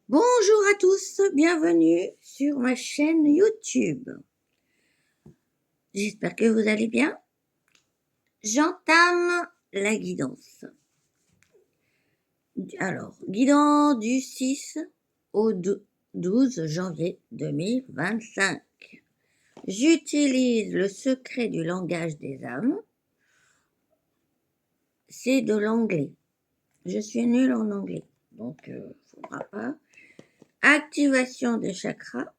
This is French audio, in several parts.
Bonjour à tous, bienvenue sur ma chaîne YouTube. J'espère que vous allez bien. J'entame la guidance. Alors, guidance du 6 au 12 janvier 2025. J'utilise le secret du langage des âmes. C'est de l'anglais. Je suis nulle en anglais, donc il ne faudra pas. Activation des chakras.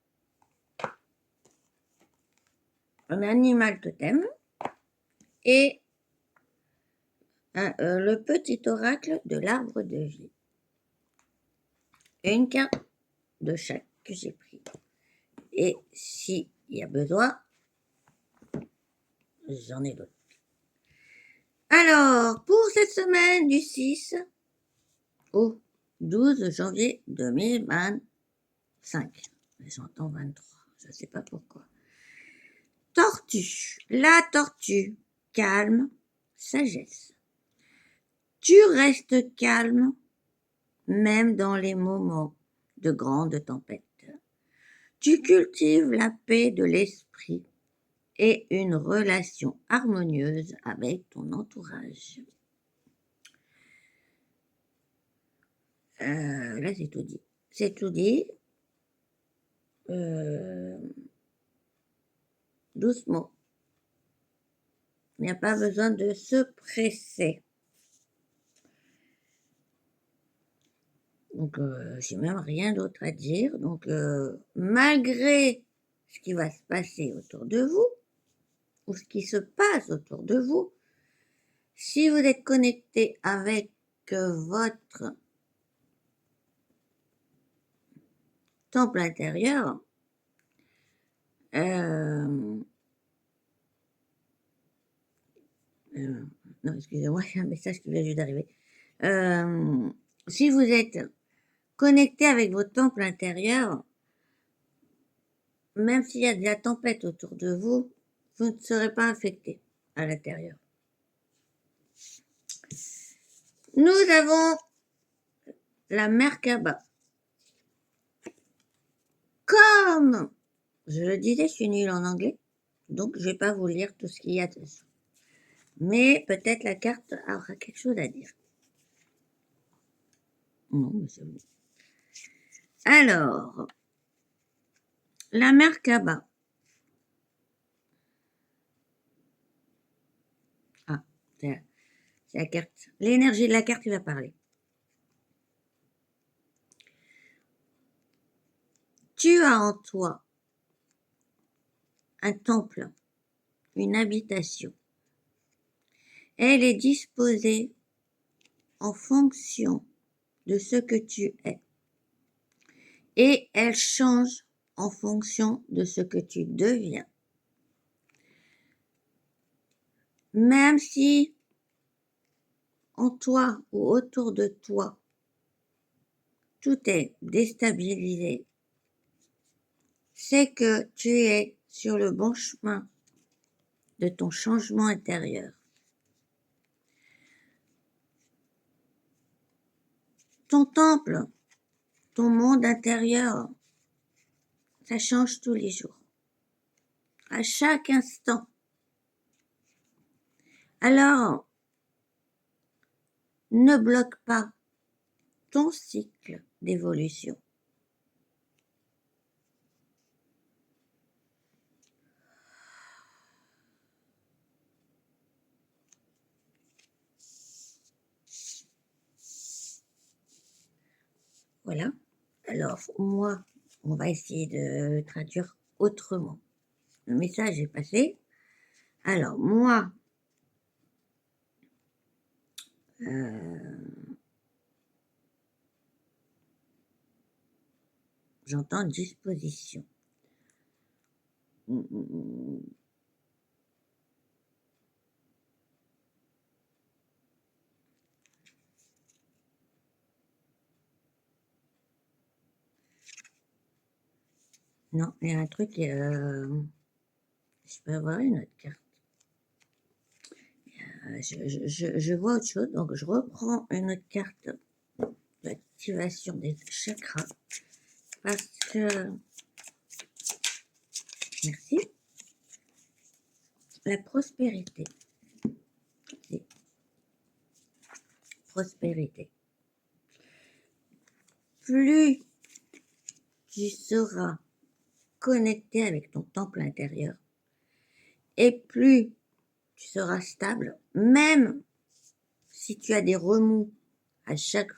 Un animal totem. Et le petit oracle de l'arbre de vie. Une carte de chaque que j'ai pris. Et s'il y a besoin, j'en ai d'autres. Alors, pour cette semaine du 6 au 12 janvier 2025. J'entends 23, je ne sais pas pourquoi. Tortue. La tortue. Calme, sagesse. Tu restes calme, même dans les moments de grande tempête. Tu cultives la paix de l'esprit et une relation harmonieuse avec ton entourage. Là, c'est tout dit. C'est tout dit. Doucement. Il n'y a pas besoin de se presser. Donc, j'ai même rien d'autre à dire. Donc, malgré ce qui va se passer autour de vous, ou ce qui se passe autour de vous, si vous êtes connecté avec votre temple intérieur, non, excusez-moi, il y a un message qui vient juste d'arriver. Si vous êtes connecté avec votre temple intérieur, même s'il y a de la tempête autour de vous, vous ne serez pas affecté à l'intérieur. Nous avons la Merkaba. Comme je le disais, je suis nulle en anglais, donc je ne vais pas vous lire tout ce qu'il y a dessous. Mais peut-être la carte aura quelque chose à dire. Non, mais c'est bon. Alors, la Merkaba. Ah, c'est la carte. L'énergie de la carte qui va parler. Tu as en toi un temple, une habitation. Elle est disposée en fonction de ce que tu es. Et elle change en fonction de ce que tu deviens. Même si en toi ou autour de toi, tout est déstabilisé, c'est que tu es sur le bon chemin de ton changement intérieur. Ton temple, ton monde intérieur, ça change tous les jours, à chaque instant. Alors, ne bloque pas ton cycle d'évolution. Voilà. Alors, moi, on va essayer de traduire autrement. Le message est passé. Alors, moi, j'entends disposition. Non, il y a un truc, je peux avoir une autre carte. Je vois autre chose, donc je reprends une autre carte l'activation des chakras parce que, merci, la prospérité, c'est prospérité. Plus tu seras connecté avec ton temple intérieur et plus tu seras stable, même si tu as des remous à chaque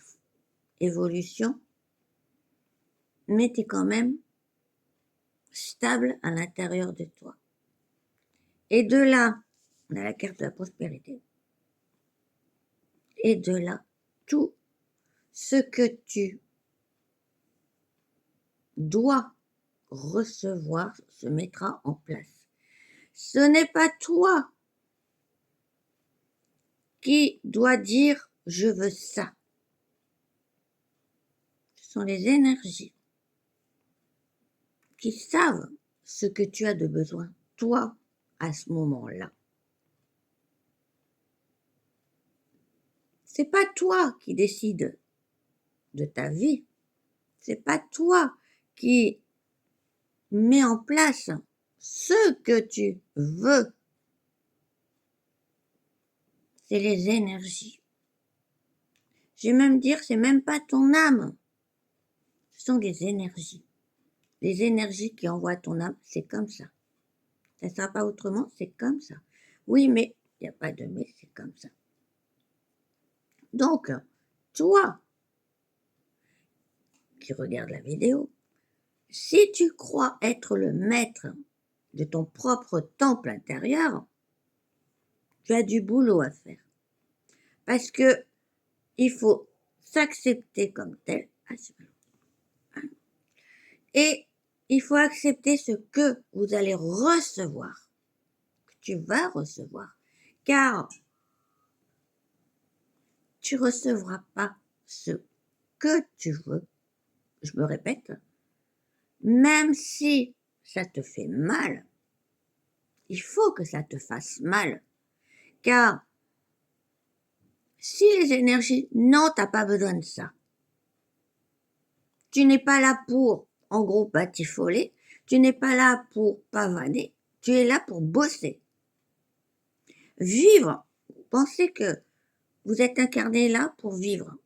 évolution, mais tu es quand même stable à l'intérieur de toi. Et de là, on a la carte de la prospérité. Et de là, tout ce que tu dois recevoir se mettra en place. Ce n'est pas toi qui dois dire « je veux ça ». Ce sont les énergies qui savent ce que tu as de besoin, toi, à ce moment-là. C'est pas toi qui décide de ta vie. C'est pas toi qui mets en place ce que tu veux. C'est les énergies. Je vais même dire, c'est même pas ton âme. Ce sont des énergies. Les énergies qui envoient ton âme, c'est comme ça. Ça ne sera pas autrement, c'est comme ça. Oui, mais il n'y a pas de mais, c'est comme ça. Donc, toi qui regardes la vidéo, si tu crois être le maître de ton propre temple intérieur, tu as du boulot à faire. Parce que il faut s'accepter comme tel. Et il faut accepter ce que vous allez recevoir, que tu vas recevoir. Car tu ne recevras pas ce que tu veux. Je me répète, même si ça te fait mal, il faut que ça te fasse mal. Car si les énergies, non, tu n'as pas besoin de ça. Tu n'es pas là pour, en gros, batifoler. Tu n'es pas là pour pavaner. Tu es là pour bosser. Vivre. Pensez que vous êtes incarné là pour vivre.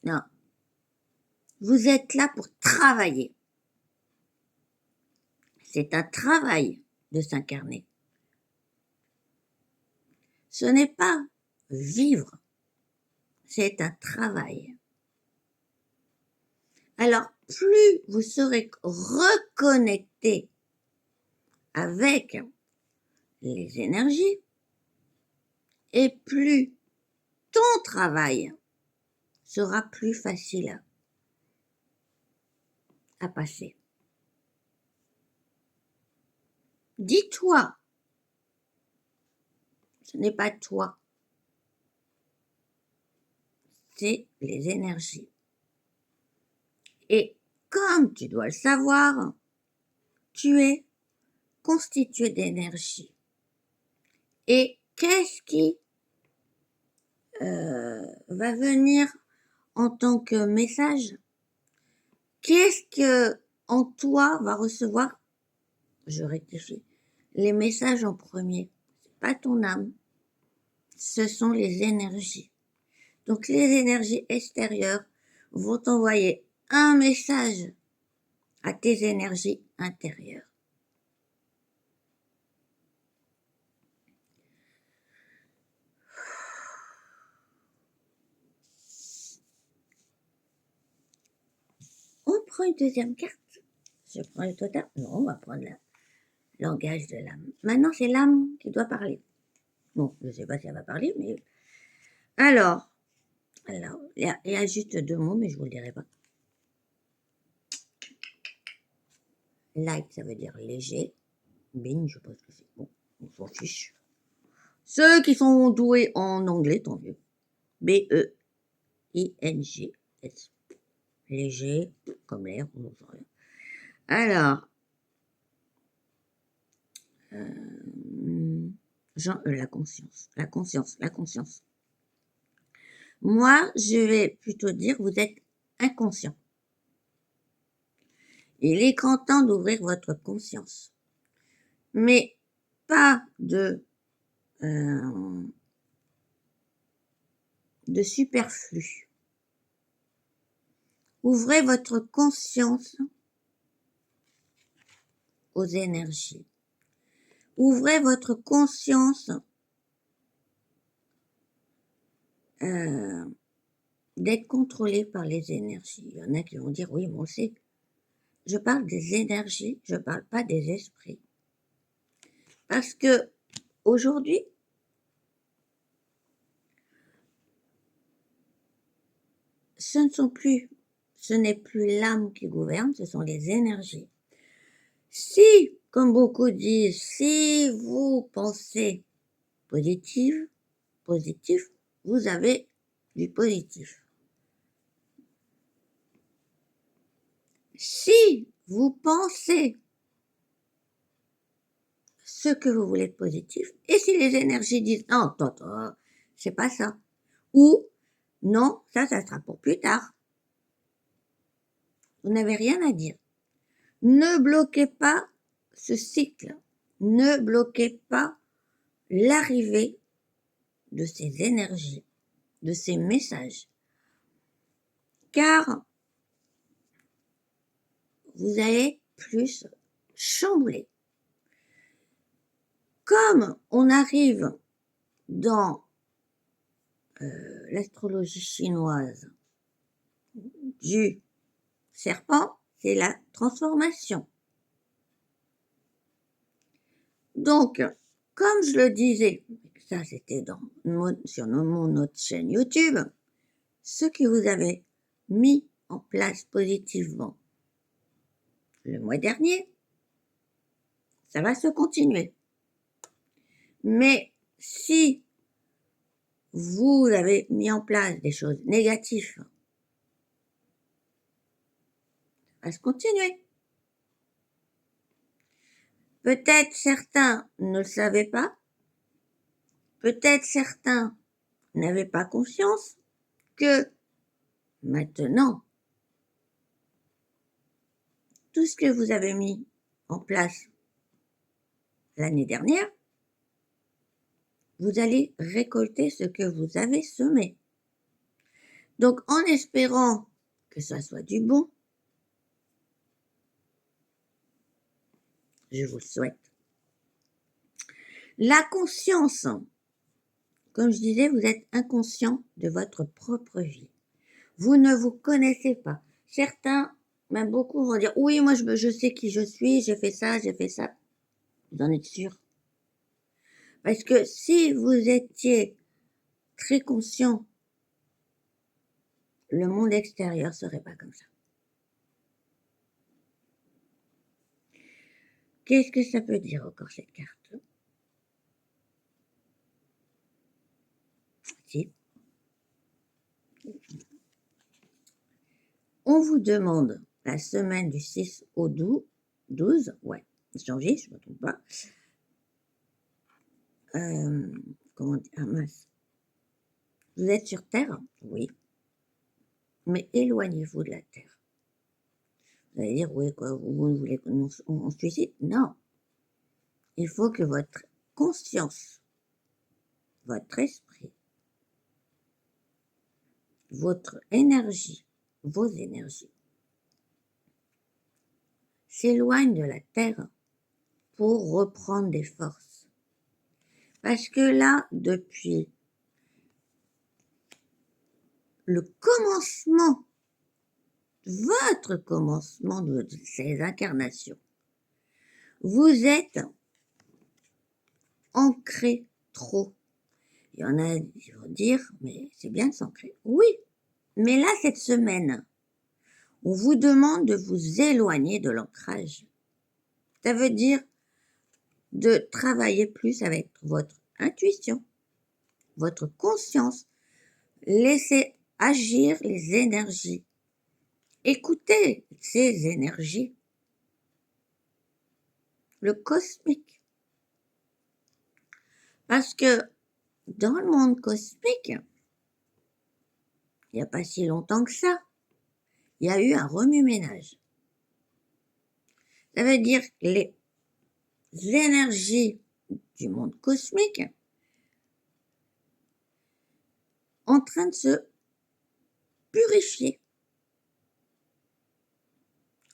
Non. Vous êtes là pour travailler. C'est un travail de s'incarner. Ce n'est pas vivre. C'est un travail. Alors, plus vous serez reconnecté avec les énergies, et plus ton travail sera plus facile à passer. Dis-toi, ce n'est pas toi, c'est les énergies. Et comme tu dois le savoir, tu es constitué d'énergie. Et qu'est-ce qui va venir en tant que message? Qu'est-ce que en toi va recevoir? Je rectifie. Les messages en premier, c'est pas ton âme, ce sont les énergies. Donc les énergies extérieures vont t'envoyer un message à tes énergies intérieures. On prend une deuxième carte. Je prends le totem. Non, on va prendre le langage de l'âme. Maintenant, c'est l'âme qui doit parler. Bon, je ne sais pas si elle va parler, mais... Alors, il y a juste deux mots, mais je ne vous le dirai pas. Light, ça veut dire léger. Bing, je pense que c'est bon. On s'en fiche. Ceux qui sont doués en anglais, tant mieux. B-E-I-N-G-S. Léger, comme l'air, on n'en sait rien. Alors, la conscience, la conscience, la conscience. Moi, je vais plutôt dire, vous êtes inconscient. Il est grand temps d'ouvrir votre conscience, mais pas de superflu. Ouvrez votre conscience aux énergies. Ouvrez votre conscience d'être contrôlé par les énergies. Il y en a qui vont dire, oui, moi aussi. Je parle des énergies, je ne parle pas des esprits. Parce que aujourd'hui, ce n'est plus l'âme qui gouverne, ce sont les énergies. Si, comme beaucoup disent, si vous pensez positif, vous avez du positif. Si vous pensez ce que vous voulez de positif, et si les énergies disent non, c'est pas ça, ou non, ça sera pour plus tard, vous n'avez rien à dire. Ne bloquez pas ce cycle, ne bloquez pas l'arrivée de ces énergies, de ces messages, car vous allez plus chambouler. Comme on arrive dans l'astrologie chinoise du serpent, c'est la transformation. Donc, comme je le disais, ça c'était sur notre chaîne YouTube, ce que vous avez mis en place positivement le mois dernier, ça va se continuer. Mais si vous avez mis en place des choses négatives, ça va se continuer. Peut-être certains ne le savaient pas, peut-être certains n'avaient pas conscience que maintenant, tout ce que vous avez mis en place l'année dernière, vous allez récolter ce que vous avez semé. Donc, en espérant que ça soit du bon, je vous le souhaite. La conscience, comme je disais, vous êtes inconscient de votre propre vie. Vous ne vous connaissez pas. Certains, même beaucoup, vont dire, oui, moi je sais qui je suis, j'ai fait ça. Vous en êtes sûr? Parce que si vous étiez très conscient, le monde extérieur ne serait pas comme ça. Qu'est-ce que ça peut dire encore cette carte? Si. On vous demande la semaine du 6 au 12, janvier, je ne me trompe pas. Comment dire? Ah mince. Vous êtes sur Terre? Oui. Mais éloignez-vous de la Terre. Vous allez dire, oui, quoi, vous voulez qu'on se suicide? Non. Il faut que votre conscience, votre esprit, votre énergie, vos énergies, s'éloignent de la Terre pour reprendre des forces. Parce que là, depuis le commencement, votre commencement de ces incarnations, vous êtes ancré trop. Il y en a qui vont dire, mais c'est bien de s'ancrer. Oui, mais là, cette semaine, on vous demande de vous éloigner de l'ancrage. Ça veut dire de travailler plus avec votre intuition, votre conscience, laisser agir les énergies. Écoutez ces énergies. Le cosmique. Parce que dans le monde cosmique, il n'y a pas si longtemps que ça, il y a eu un remue-ménage. Ça veut dire que les énergies du monde cosmique en train de se purifier,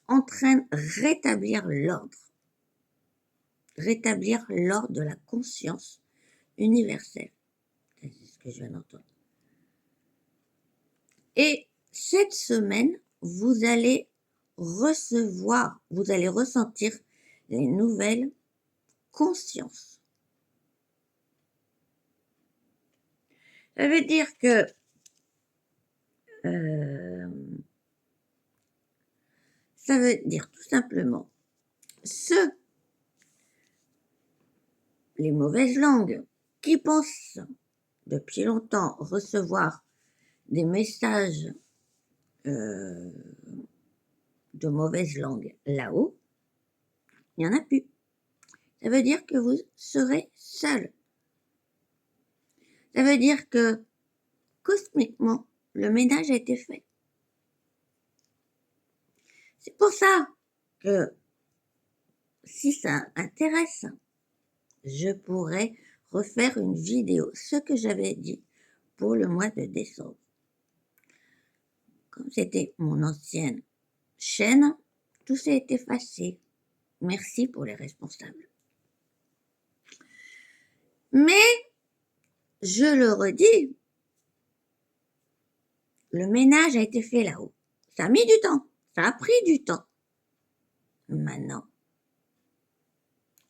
en train de rétablir l'ordre de la conscience universelle. C'est ce que je viens d'entendre. Et cette semaine, vous allez ressentir les nouvelles consciences. Ça veut dire que ça veut dire tout simplement les mauvaises langues qui pensent depuis longtemps recevoir des messages de mauvaise langue là-haut, il n'y en a plus. Ça veut dire que vous serez seul. Ça veut dire que cosmiquement, le ménage a été fait. C'est pour ça que si ça intéresse, je pourrais refaire une vidéo, ce que j'avais dit pour le mois de décembre. Comme c'était mon ancienne chaîne, tout s'est effacé. Merci pour les responsables. Mais, je le redis, le ménage a été fait là-haut. Ça a mis du temps, ça a pris du temps. Maintenant,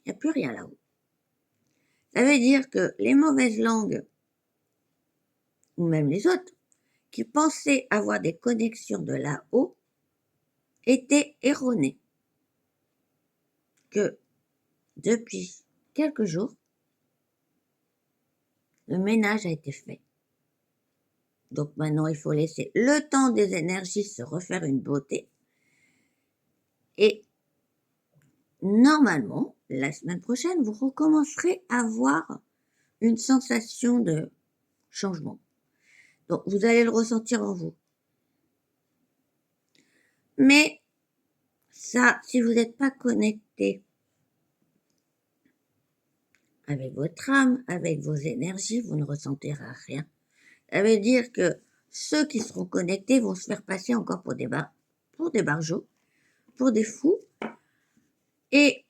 il n'y a plus rien là-haut. Ça veut dire que les mauvaises langues, ou même les autres, qui pensaient avoir des connexions de là-haut, étaient erronées. Que depuis quelques jours, le ménage a été fait. Donc maintenant, il faut laisser le temps des énergies se refaire une beauté. Et normalement, la semaine prochaine, vous recommencerez à avoir une sensation de changement. Donc, vous allez le ressentir en vous. Mais ça, si vous n'êtes pas connecté avec votre âme, avec vos énergies, vous ne ressentirez rien. Ça veut dire que ceux qui seront connectés vont se faire passer encore pour des barjots, pour des fous. Et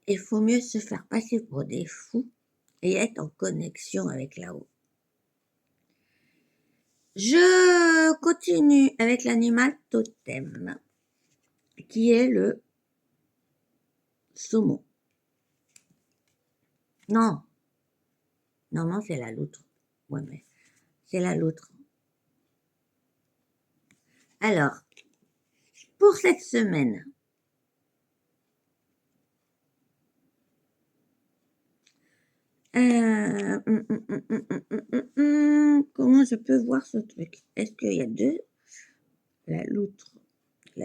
il faut mieux se faire passer pour des fous et être en connexion avec là-haut. Je continue avec l'animal totem, qui est le saumon. Non, c'est la loutre. Ouais, mais c'est la loutre. Alors, pour cette semaine, comment je peux voir ce truc? Est-ce qu'il y a deux? La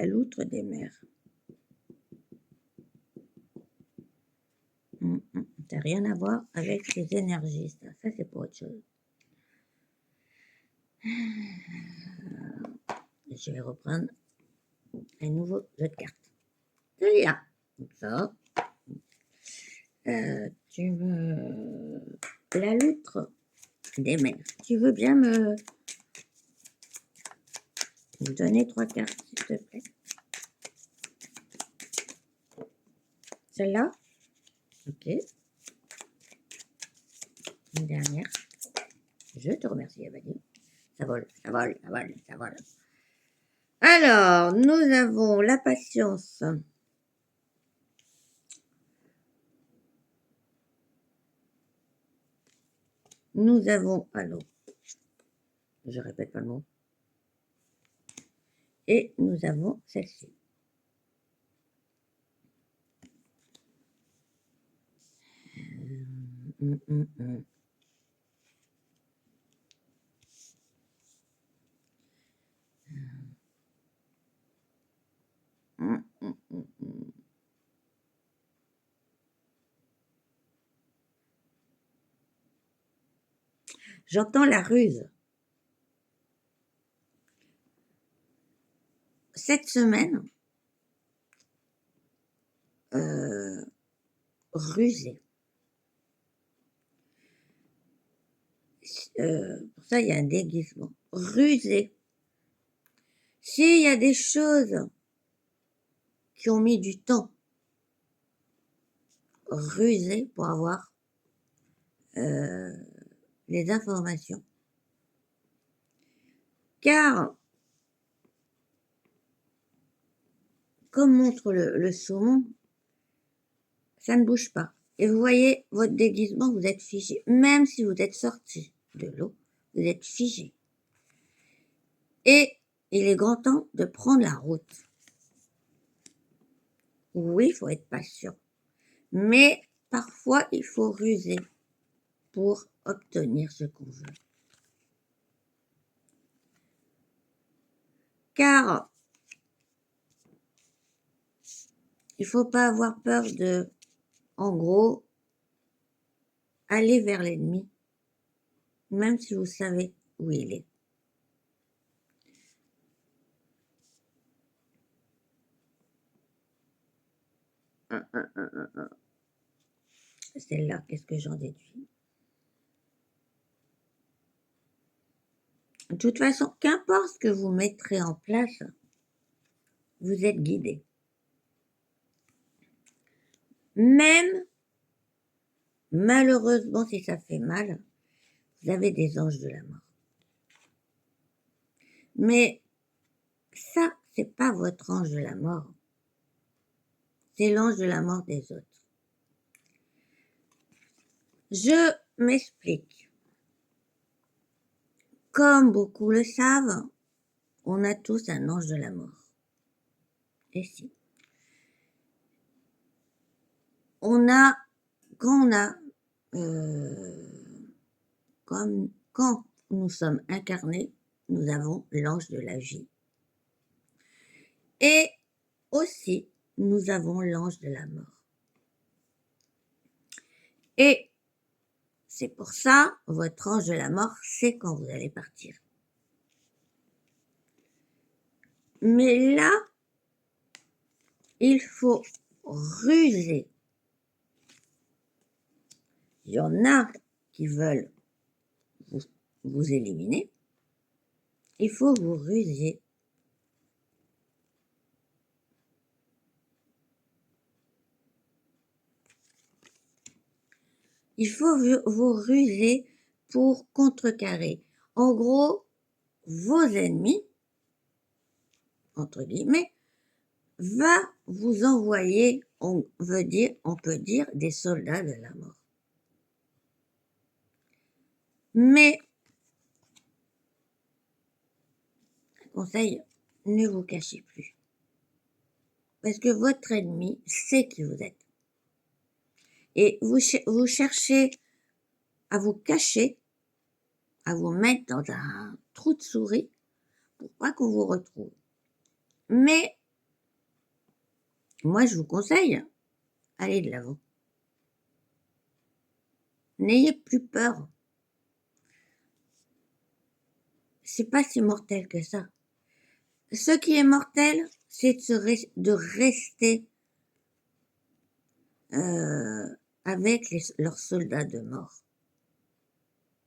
loutre des mers. Ça n'a rien à voir avec les énergies, ça c'est pour autre chose. Je vais reprendre un nouveau jeu de cartes. Celui-là. Ça. La loutre des mers. Tu veux bien me donner 3 cartes, s'il te plaît? Celle-là? Ok. Une dernière. Je te remercie, Abadi. Ça vole. Alors, nous avons la patience. Nous avons, alors, je répète pas le mot. Et nous avons celle-ci. J'entends la ruse. cette semaine, rusé. Pour ça, il y a un déguisement. Rusé. S'il y a des choses qui ont mis du temps, rusé pour avoir les informations. Car, comme montre le saumon, ça ne bouge pas. Et vous voyez, votre déguisement, vous êtes figé. Même si vous êtes sorti de l'eau, vous êtes figé. Et il est grand temps de prendre la route. Oui, il faut être patient. Mais parfois, il faut ruser pour obtenir ce qu'on veut. Car il ne faut pas avoir peur de, en gros, aller vers l'ennemi, même si vous savez où il est. Celle-là, qu'est-ce que j'en déduis? De toute façon, qu'importe ce que vous mettrez en place, vous êtes guidé. Même, malheureusement, si ça fait mal, vous avez des anges de la mort. Mais ça, c'est pas votre ange de la mort. C'est l'ange de la mort des autres. Je m'explique. Comme beaucoup le savent, on a tous un ange de la mort. Et si. Quand nous sommes incarnés, nous avons l'ange de la vie. Et aussi, nous avons l'ange de la mort. Et c'est pour ça, votre ange de la mort sait quand vous allez partir. Mais là, il faut ruser. Il y en a qui veulent vous éliminer. Il faut vous ruser. Il faut vous ruser pour contrecarrer. En gros, vos ennemis, entre guillemets, va vous envoyer, on peut dire, des soldats de la mort. Mais, conseil, ne vous cachez plus. Parce que votre ennemi sait qui vous êtes. Et vous cherchez à vous cacher, à vous mettre dans un trou de souris pour pas qu'on vous retrouve. Mais, moi je vous conseille, allez de l'avant. N'ayez plus peur. C'est pas si mortel que ça. Ce qui est mortel, c'est de rester avec leurs soldats de mort.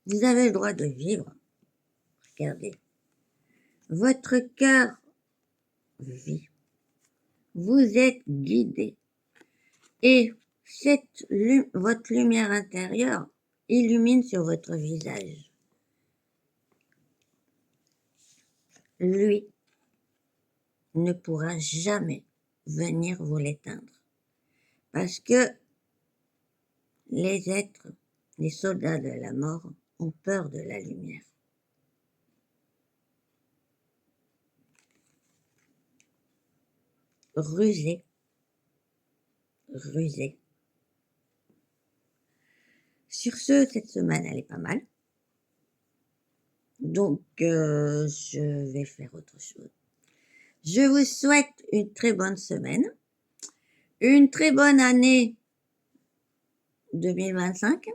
Vous avez le droit de vivre. Regardez. Votre cœur vit. Vous êtes guidé. Et votre lumière intérieure illumine sur votre visage. Lui ne pourra jamais venir vous l'éteindre. Parce que les soldats de la mort, ont peur de la lumière. Rusé. Sur ce, cette semaine, elle est pas mal. Donc, je vais faire autre chose. Je vous souhaite une très bonne semaine, une très bonne année 2025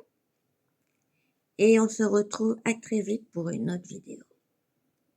et on se retrouve à très vite pour une autre vidéo.